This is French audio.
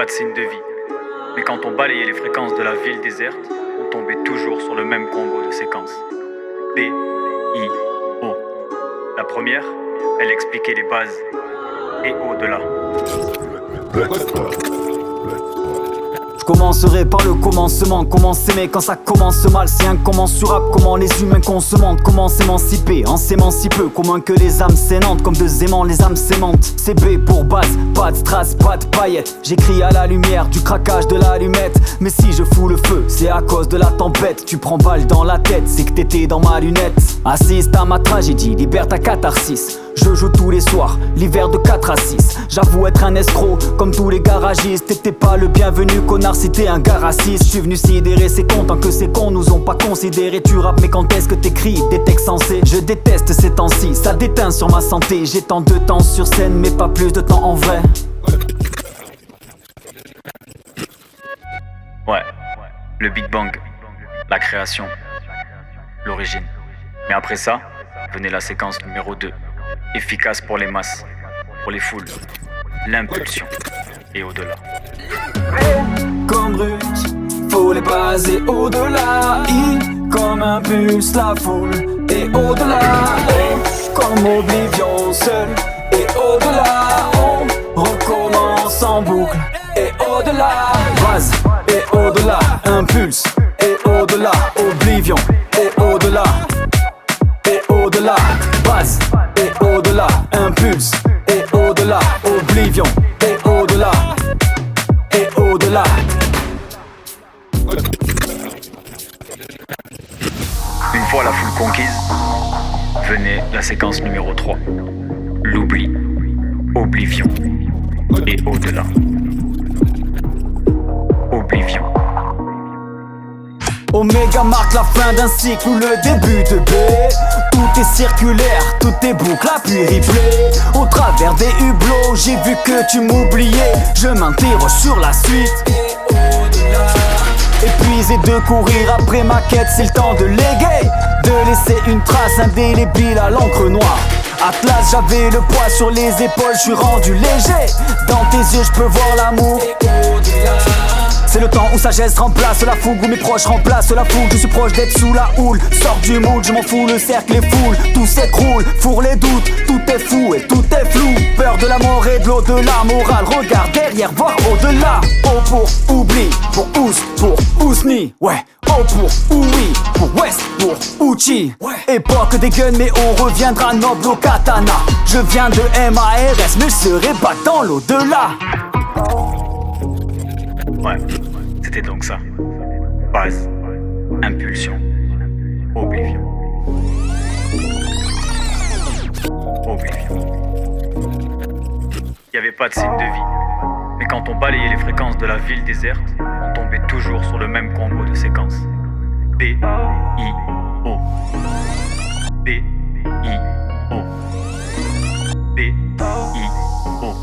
pas de signe de vie. Mais quand on balayait les fréquences de la ville déserte, on tombait toujours sur le même combo de séquences. B, I, O. La première, elle expliquait les bases. Et au-delà. Je commencerai par le commencement. Comment s'aimer quand ça commence mal? C'est incommensurable comment les humains consomment. Comment s'émanciper en s'aimant si peu? Comment que les âmes s'ainantent? Comme deux aimants les âmes s'aimantent. C'est B pour base, pas de strass, pas de paillettes. J'écris à la lumière du craquage de l'allumette. Mais si je fous le feu, c'est à cause de la tempête. Tu prends balle dans la tête, c'est que t'étais dans ma lunette. Assiste à ma tragédie, libère ta catharsis. Je joue tous les soirs, l'hiver de 4 à 6. J'avoue être un escroc, comme tous les garagistes. T'étais pas le bienvenu, connard, c'était un gars raciste. J'suis venu sidérer ces cons, tant que ces cons nous ont pas considéré. Tu rappes, mais quand est-ce que t'écris des textes sensés? Je déteste ces temps-ci, ça déteint sur ma santé. J'ai tant de temps sur scène, mais pas plus de temps en vrai. Ouais, le Big Bang, la création, l'origine. Mais après ça, venait la séquence numéro 2. Efficace pour les masses, pour les foules, l'impulsion et au-delà. Comme brut, faut les baser au-delà. I comme impulse la foule et au-delà. O comme oblivion seul et au-delà. On recommence en boucle et au-delà. Base et au-delà, impulse et au-delà. Oblivion et au-delà. Et au-delà, base et au-delà, impulse et au-delà, oblivion et au-delà, et au-delà. Une fois la foule conquise, venait la séquence numéro 3. L'oubli, oblivion et au-delà. Oblivion. Oméga marque la fin d'un cycle ou le début de B. Tout est circulaire, tout est boucle à puis replay. Au travers des hublots, j'ai vu que tu m'oubliais. Je m'interroge sur la suite. Épuisé de courir après ma quête, c'est le temps de léguer, de laisser une trace indélébile à l'encre noire. Atlas, j'avais le poids sur les épaules, je suis rendu léger. Dans tes yeux, je peux voir l'amour. C'est le temps où sagesse remplace la fougue, où mes proches remplacent la fougue. Je suis proche d'être sous la houle, sors du mood, je m'en fous, le cercle est full. Tout s'écroule, fourre les doutes, tout est fou et tout est flou. Peur de la mort et de l'au-delà, morale, regarde derrière, voir au-delà. O pour oubli, pour ous, pour ousni, ouais. O pour oui, pour West, pour Uchi. Époque des guns, mais on reviendra noble au katana. Je viens de MARS, mais je serai pas dans l'au-delà. Ouais, c'était donc ça. Base, impulsion, oblivion. Oblivion. Y'avait pas de signe de vie. Mais quand on balayait les fréquences de la ville déserte, on tombait toujours sur le même combo de séquences. B, I, O. B, I, O. B, I, O.